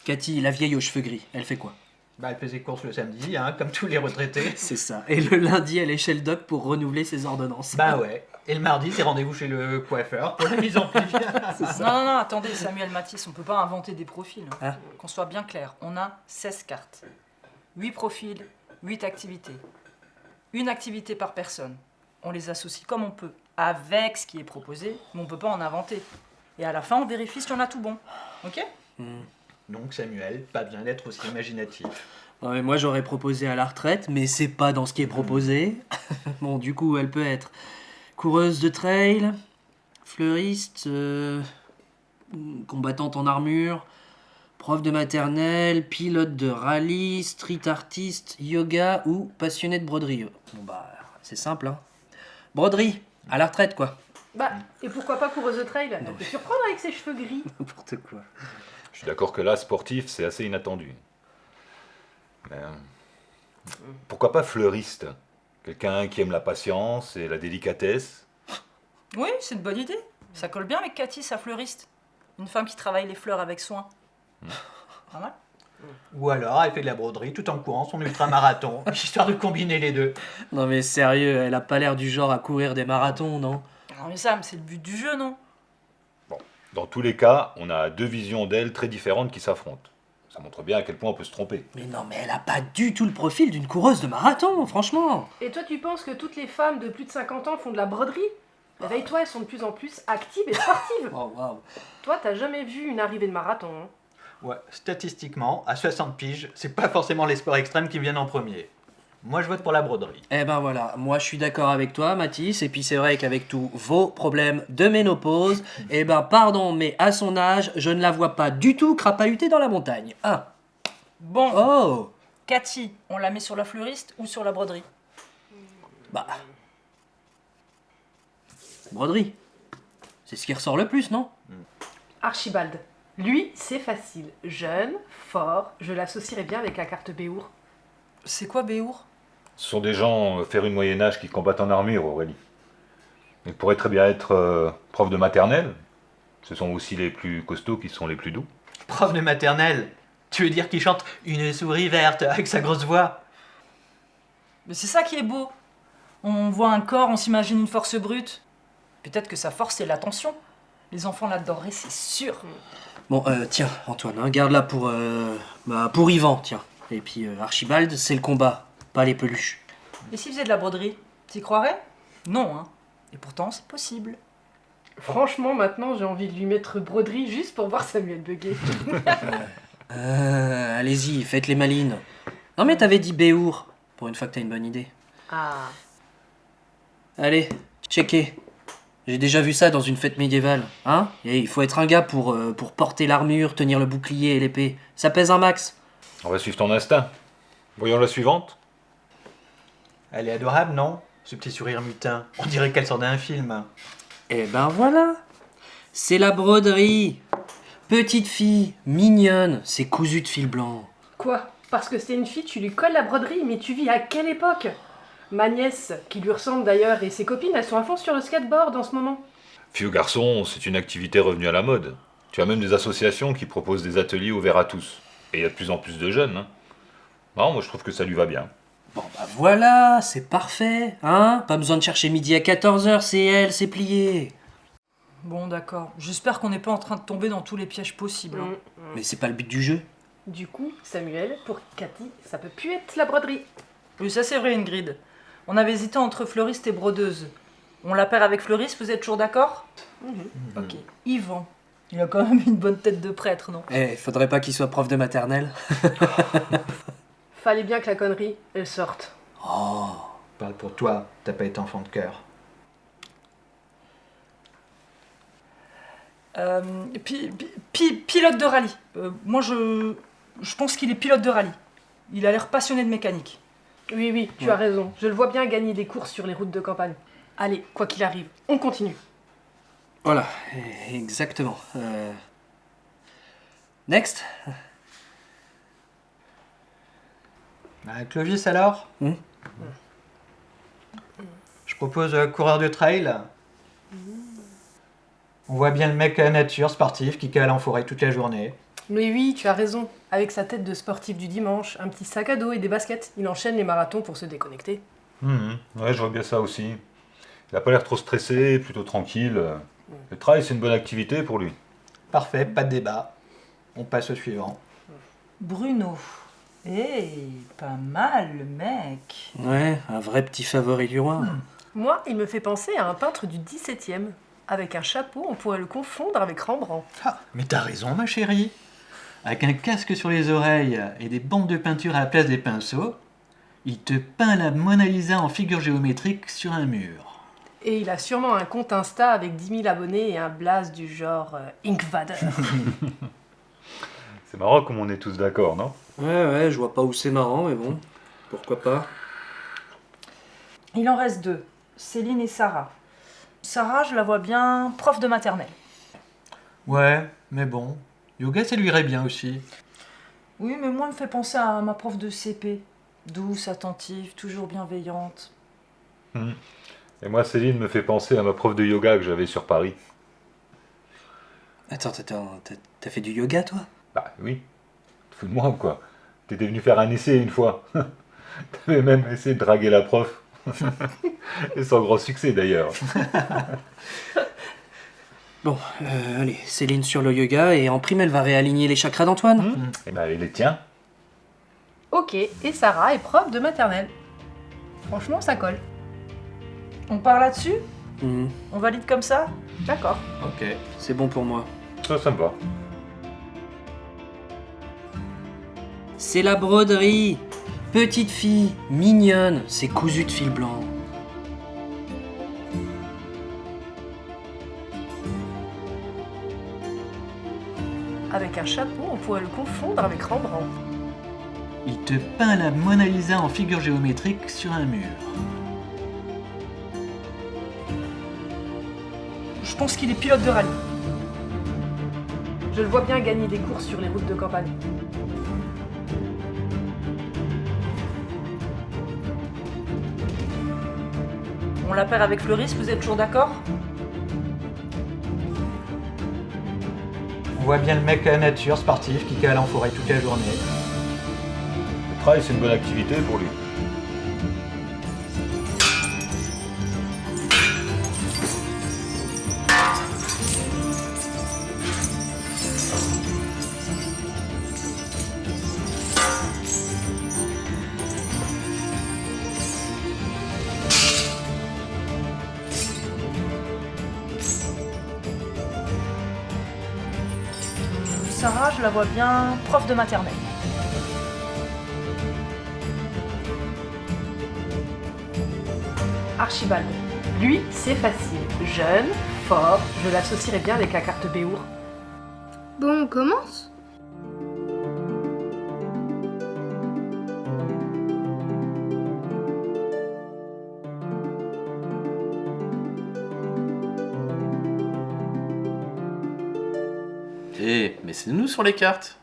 Cathy, la vieille aux cheveux gris, elle fait quoi? Bah, elle faisait course le samedi, hein, comme tous les retraités. C'est ça. Et le lundi, elle est chez le doc pour renouveler ses ordonnances. Bah ouais. Et le mardi, c'est rendez-vous chez le coiffeur pour la mise en pli. Non, attendez, Samuel Matisse, on peut pas inventer des profils. Ah. Qu'on soit bien clair, on a 16 cartes. 8 profils, 8 activités. Une activité par personne. On les associe comme on peut, avec ce qui est proposé, mais on peut pas en inventer. Et à la fin, on vérifie si on a tout bon. Ok ? Donc Samuel, pas besoin d'être aussi imaginatif. Non, mais moi, j'aurais proposé à la retraite, mais c'est pas dans ce qui est proposé. Bon, du coup, elle peut être coureuse de trail, fleuriste, combattante en armure, prof de maternelle, pilote de rallye, street artiste, yoga ou passionnée de broderie. Bon bah, c'est simple, hein. Broderie, à la retraite, quoi. Bah, et pourquoi pas coureuse de trail? Elle peut surprendre avec ses cheveux gris. N'importe quoi. Je suis d'accord que là, sportif, c'est assez inattendu. Mais pourquoi pas fleuriste? Quelqu'un qui aime la patience et la délicatesse. Oui, c'est une bonne idée. Ça colle bien avec Cathy, sa fleuriste. Une femme qui travaille les fleurs avec soin. Pas mal. Ou alors, elle fait de la broderie tout en courant son ultra-marathon, histoire de combiner les deux. Non mais sérieux, elle a pas l'air du genre à courir des marathons, non? Non mais Sam, c'est le but du jeu, non? Bon, dans tous les cas, on a deux visions d'elle très différentes qui s'affrontent. Ça montre bien à quel point on peut se tromper. Mais non, mais elle a pas du tout le profil d'une coureuse de marathon, franchement. Et toi, tu penses que toutes les femmes de plus de 50 ans font de la broderie? Réveille-toi, elles sont de plus en plus actives et sportives. Oh waouh. Toi, t'as jamais vu une arrivée de marathon, hein? Ouais, statistiquement, à 60 piges, c'est pas forcément les sports extrêmes qui viennent en premier. Moi, je vote pour la broderie. Eh ben voilà, moi je suis d'accord avec toi, Mathis, et puis c'est vrai qu'avec tous vos problèmes de ménopause, eh ben pardon, mais à son âge, je ne la vois pas du tout crapahuter dans la montagne. Ah. Bon, Oh. Cathy, on la met sur la fleuriste ou sur la broderie? Bah. Broderie. C'est ce qui ressort le plus, non? Archibald. Lui, c'est facile. Jeune, fort, je l'associerais bien avec la carte Béour. C'est quoi Béour? Ce sont des gens férus de Moyen-Âge qui combattent en armure, Aurélie. Ils pourraient très bien être profs de maternelle. Ce sont aussi les plus costauds qui sont les plus doux. Prof de maternelle, tu veux dire qu'il chante une souris verte avec sa grosse voix? Mais c'est ça qui est beau. On voit un corps, on s'imagine une force brute. Peut-être que sa force, c'est l'attention. Les enfants l'adoreraient, c'est sûr. Bon, tiens, Antoine, hein, garde-la pour Yvan, tiens. Et puis Archibald, c'est le combat, pas les peluches. Et s'il faisait de la broderie, t'y croirais? Non, hein. Et pourtant, c'est possible. Franchement, maintenant, j'ai envie de lui mettre broderie juste pour voir Samuel bugger. Allez-y, faites les malines. Non mais t'avais dit Béour, pour une fois que t'as une bonne idée. Ah. Allez, checker. J'ai déjà vu ça dans une fête médiévale, hein? Et il faut être un gars pour porter l'armure, tenir le bouclier et l'épée. Ça pèse un max. On va suivre ton instinct. Voyons la suivante. Elle est adorable, non? Ce petit sourire mutin. On dirait qu'elle sort d'un film. Eh ben voilà. C'est la broderie. Petite fille, mignonne, c'est cousu de fil blanc. Quoi? Parce que c'est une fille, tu lui colles la broderie, mais tu vis à quelle époque? Ma nièce, qui lui ressemble d'ailleurs, et ses copines, elles sont à fond sur le skateboard en ce moment. Fille ou garçon, c'est une activité revenue à la mode. Tu as même des associations qui proposent des ateliers ouverts à tous. Et il y a de plus en plus de jeunes. Hein. Non, moi je trouve que ça lui va bien. Bon bah voilà, c'est parfait, hein? Pas besoin de chercher midi à 14h, c'est elle, c'est plié. Bon, d'accord. J'espère qu'on n'est pas en train de tomber dans tous les pièges possibles. hein. Mais c'est pas le but du jeu. Du coup, Samuel, pour Cathy, ça peut plus être la broderie. Oui, ça c'est vrai, Ingrid. On avait hésité entre fleuriste et brodeuse. On la perd avec fleuriste, vous êtes toujours d'accord? Ok. Yvan. Il a quand même une bonne tête de prêtre, non? Eh, faudrait pas qu'il soit prof de maternelle. Fallait bien que la connerie, elle sorte. Oh. Parle pour toi, t'as pas été enfant de cœur. Pilote de rallye. Moi, je pense qu'il est pilote de rallye. Il a l'air passionné de mécanique. Oui, tu as raison. Je le vois bien gagner des courses sur les routes de campagne. Allez, quoi qu'il arrive, on continue. Voilà, exactement. Next. Clovis alors? Je propose coureur de trail. On voit bien le mec nature, sportif, qui cale en forêt toute la journée. Oui, tu as raison. Avec sa tête de sportif du dimanche, un petit sac à dos et des baskets, il enchaîne les marathons pour se déconnecter. Ouais, je vois bien ça aussi. Il n'a pas l'air trop stressé, plutôt tranquille. Le trail, c'est une bonne activité pour lui. Parfait, pas de débat. On passe au suivant. Bruno. Pas mal le mec. Ouais, un vrai petit favori du roi. Moi, il me fait penser à un peintre du XVIIe. Avec un chapeau, on pourrait le confondre avec Rembrandt. Ah, mais t'as raison, ma chérie. Avec un casque sur les oreilles et des bandes de peinture à la place des pinceaux, il te peint la Mona Lisa en figure géométrique sur un mur. Et il a sûrement un compte Insta avec 10 000 abonnés et un blaze du genre Inkvader. C'est marrant comme on est tous d'accord, non? Ouais, je vois pas où c'est marrant, mais bon, pourquoi pas. Il en reste 2. Céline et Sarah. Sarah, je la vois bien prof de maternelle. Ouais, mais bon, yoga ça lui irait bien aussi. Oui, mais moi, elle me fait penser à ma prof de CP. Douce, attentive, toujours bienveillante. Et moi, Céline me fait penser à ma prof de yoga que j'avais sur Paris. Attends, t'as fait du yoga, toi? Bah oui, tu te fous de moi ou quoi? T'étais venu faire un essai une fois. T'avais même essayé de draguer la prof. Et sans grand succès d'ailleurs. Bon, allez, Céline sur le yoga, et en prime, elle va réaligner les chakras d'Antoine. Et bah elle les tient. Ok, et Sarah est prof de maternelle. Franchement, ça colle. On part là-dessus? Mhm, On valide comme ça? D'accord. Ok. c'est bon pour moi. Ça me va. C'est la broderie. Petite fille, mignonne, c'est cousu de fil blanc. Avec un chapeau, on pourrait le confondre avec Rembrandt. Il te peint la Mona Lisa en figure géométrique sur un mur. Je pense qu'il est pilote de rallye. Je le vois bien gagner des courses sur les routes de campagne. On la perd avec Fleuris, vous êtes toujours d'accord? On voit bien le mec à la nature, sportif, qui cale en forêt toute la journée. Le trail, c'est une bonne activité pour lui. Sarah, je la vois bien prof de maternelle. Archibald. Lui, c'est facile. Jeune, fort, je l'associerais bien avec la carte Béour. Bon, on commence? Mais c'est nous sur les cartes.